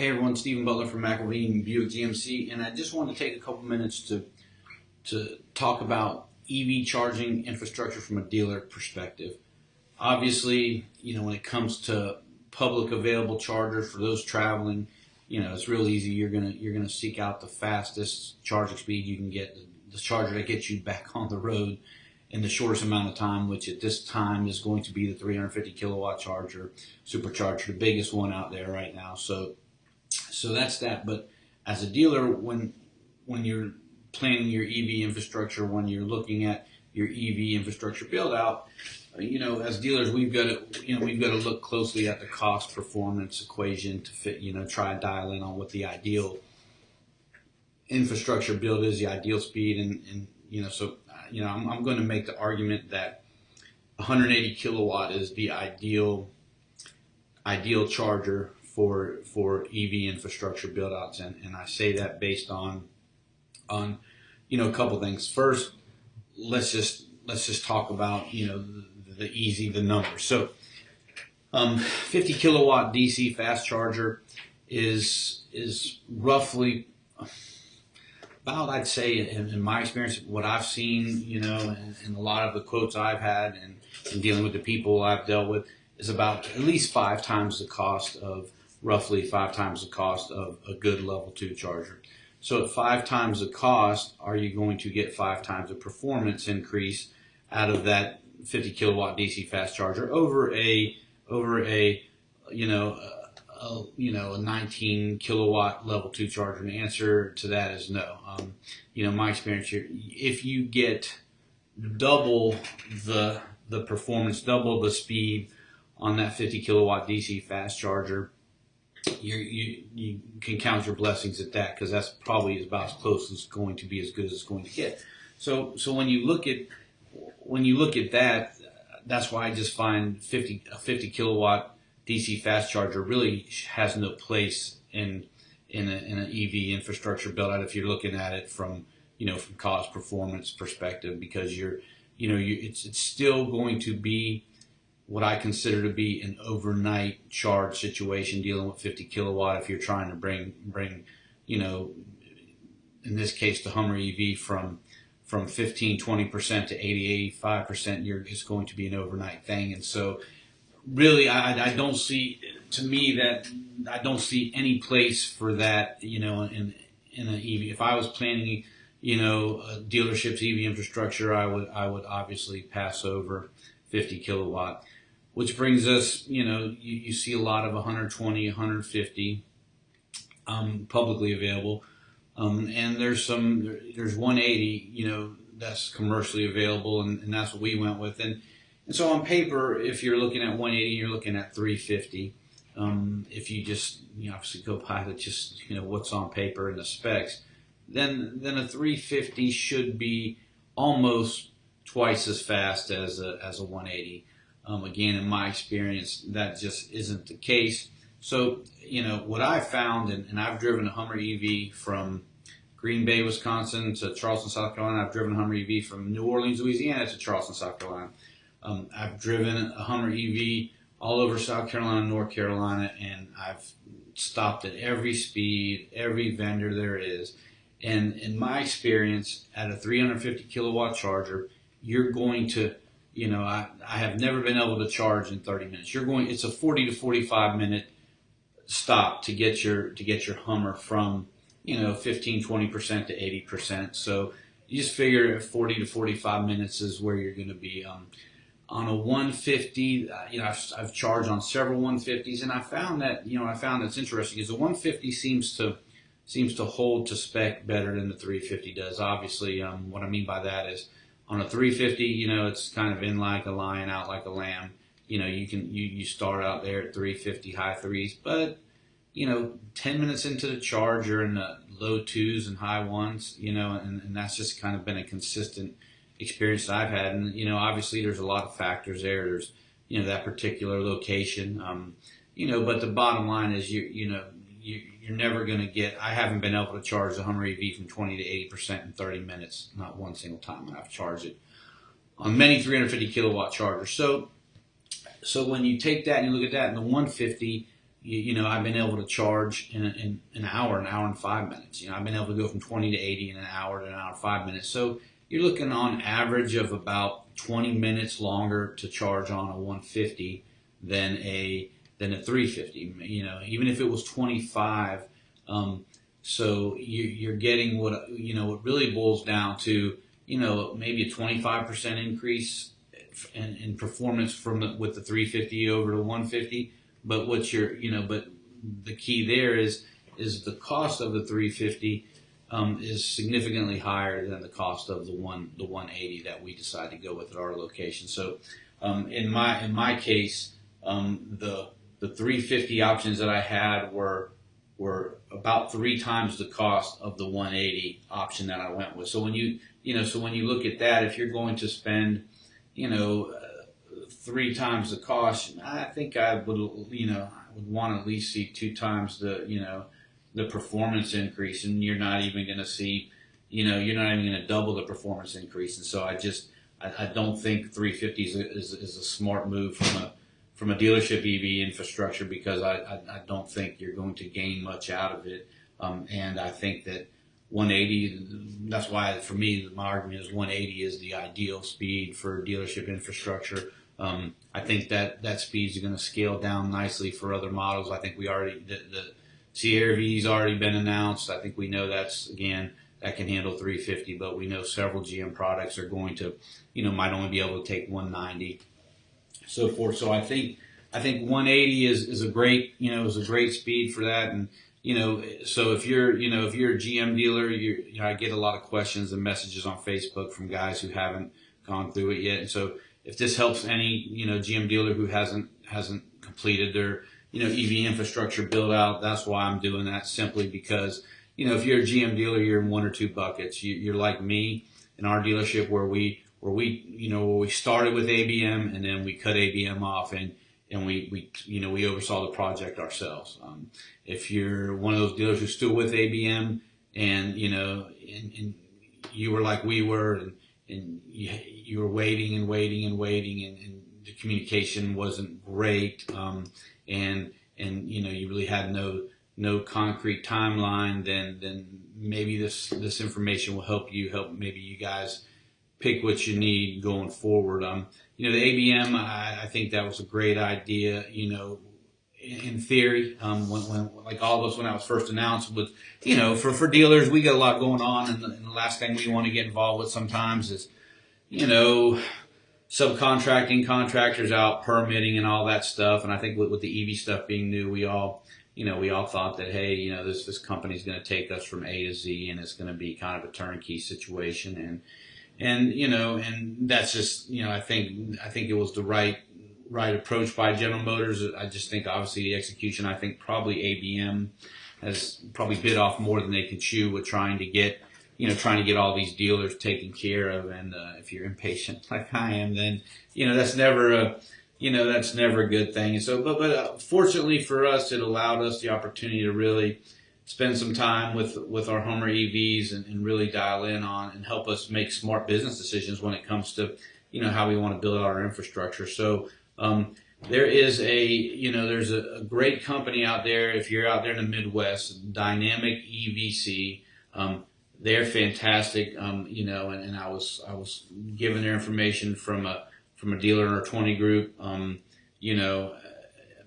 Hey everyone, Stephen Butler from McElveen Buick GMC, and I just wanted to take a couple minutes to talk about EV charging infrastructure from a dealer perspective. Obviously, when it comes to public available chargers for those traveling, it's real easy. You're gonna seek out the fastest charging speed you can get, the charger that gets you back on the road in the shortest amount of time, which at this time is going to be the 350 kilowatt charger, supercharger, the biggest one out there right now. So that's that. But as a dealer, when you're planning your EV infrastructure, when you're looking at your EV infrastructure build out, as dealers, we've got to look closely at the cost performance equation to fit, try and dial in on what the ideal infrastructure build is, the ideal speed, I'm going to make the argument that 180 kilowatt is the ideal charger for EV infrastructure build outs, and I say that based on a couple things. First, let's just talk about the numbers. So 50 kilowatt DC fast charger is roughly about, I'd say, in my experience, what I've seen, and a lot of the quotes I've had and dealing with the people I've dealt with, is about at least roughly five times the cost of a good level 2 charger. So at 5 times the cost, are you going to get 5 times the performance increase out of that 50 kilowatt DC fast charger over a 19 kilowatt level 2 charger? And the answer to that is no. My experience here, if you get double the performance, double the speed on that 50 kilowatt DC fast charger, you can count your blessings at that, because that's probably about as close as going to be as good as it's going to get. So when you look at that, that's why I just find a 50 kilowatt DC fast charger really has no place in an EV infrastructure build out if you're looking at it from cost performance perspective, because it's still going to be what I consider to be an overnight charge situation dealing with 50 kilowatt. If you're trying to bring in this case the Hummer EV from 15-20% to 80-85%, it's going to be an overnight thing. And so really I don't see, to me, that I don't see any place for that in an EV. If I was planning a dealership's EV infrastructure, I would obviously pass over 50 kilowatt, which brings us, you see a lot of 120, 150 publicly available, and there's 180, that's commercially available, and that's what we went with. And so on paper, if you're looking at 180, you're looking at 350. If you just obviously go by what's on paper and the specs, then a 350 should be almost twice as fast as a 180. Again, in my experience, that just isn't the case. So, what I found, and I've driven a Hummer EV from Green Bay, Wisconsin to Charleston, South Carolina. I've driven a Hummer EV from New Orleans, Louisiana to Charleston, South Carolina. I've driven a Hummer EV all over South Carolina, North Carolina, and I've stopped at every speed, every vendor there is. And in my experience, at a 350 kilowatt charger, you're going to, I have never been able to charge in 30 minutes. It's a 40 to 45 minute stop to get your Hummer from, 15-20% to 80%. So you just figure 40 to 45 minutes is where you're going to be. On a 150, I've charged on several 150s, and I found that's interesting, is the 150 seems to hold to spec better than the 350 does. Obviously, what I mean by that is, on a 350, it's kind of in like a lion, out like a lamb. You start out there at 350 high threes, but 10 minutes into the charge, you're in the low 2s and high 1s, and that's just kind of been a consistent experience that I've had. And obviously there's a lot of factors there. There's that particular location, but the bottom line is you're never going to get. I haven't been able to charge the Hummer EV from 20 to 80% in 30 minutes, not one single time when I've charged it on many 350 kilowatt chargers. So when you take that and you look at that in the 150, I've been able to charge in an hour, an hour and 5 minutes. I've been able to go from 20 to 80 in an hour to an hour and 5 minutes. So you're looking on average of about 20 minutes longer to charge on a 150 than a 350. Even if it was 25. So you're getting what really boils down to, maybe a 25% increase in performance with the 350 over to 150. But but the key there is the cost of the 350 is significantly higher than the cost of the 180 that we decided to go with at our location. So in my case, the 350 options that I had were about 3 times the cost of the 180 option that I went with. So when you look at that, if you're going to spend 3 times the cost, I think I would want to at least see 2 times the performance increase, and you're not even going to see, you're not even going to double the performance increase. And so I don't think 350 is a smart move from a dealership EV infrastructure, because I don't think you're going to gain much out of it. And I think that 180, that's why for me, my argument is 180 is the ideal speed for dealership infrastructure. I think that speeds are going to scale down nicely for other models. I think the CR-V's already been announced. I think we know that can handle 350, but we know several GM products are going to, might only be able to take 190, so forth. So I think 180 is a great, is a great speed for that. And, so if you're a GM dealer, I get a lot of questions and messages on Facebook from guys who haven't gone through it yet. And so if this helps any, GM dealer who hasn't completed their, EV infrastructure build out, that's why I'm doing that, simply because, if you're a GM dealer, you're in one or two buckets. You're like me in our dealership where we started with ABM and then we cut ABM off and we oversaw the project ourselves. If you're one of those dealers who's still with ABM and, and you were like we were and you were waiting and the communication wasn't great, and you really had no concrete timeline, then maybe this information will help maybe you guys pick what you need going forward. The ABM, I think that was a great idea, in theory, when like all of us when that was first announced. But for dealers, we got a lot going on, and the last thing we want to get involved with sometimes is subcontracting contractors out, permitting and all that stuff. And I think with the EV stuff being new, we all thought that, hey, this company's going to take us from A to Z, and it's going to be kind of a turnkey situation. And that's just, I think it was the right approach by General Motors. I just think obviously the execution, I think probably ABM has probably bit off more than they can chew with trying to get all these dealers taken care of. And if you're impatient like I am, then that's never a good thing. And so, but fortunately for us, it allowed us the opportunity to really spend some time with our Hummer EVs and really dial in on and help us make smart business decisions when it comes to how we want to build out our infrastructure. So there's a great company out there. If you're out there in the Midwest, Dynamic EVC. They're fantastic, and I was given their information from a dealer in our 20 group,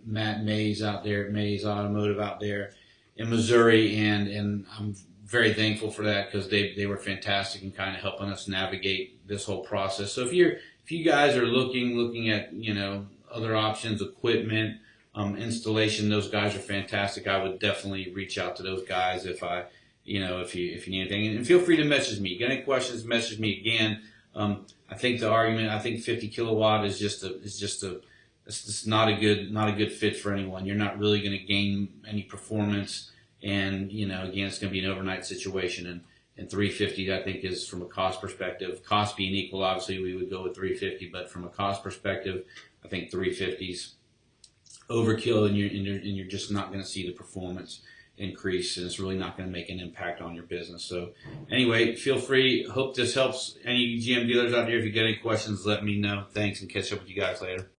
Matt Mays out there at Mays Automotive out there in Missouri, and I'm very thankful for that, because they were fantastic in kind of helping us navigate this whole process. So if you guys are looking at other options, equipment, installation, those guys are fantastic. I would definitely reach out to those guys if you need anything, and feel free to message me. Get any questions? Message me again. I think 50 kilowatt is it's not a good fit for anyone. You're not really going to gain any performance, and again, it's going to be an overnight situation. And 350, I think, is from a cost perspective. Cost being equal, obviously, we would go with 350, but from a cost perspective, I think 350's overkill, and you're just not going to see the performance increase, and it's really not going to make an impact on your business. So anyway, feel free. Hope this helps any GM dealers out there. If you get any questions, let me know. Thanks, and catch up with you guys later.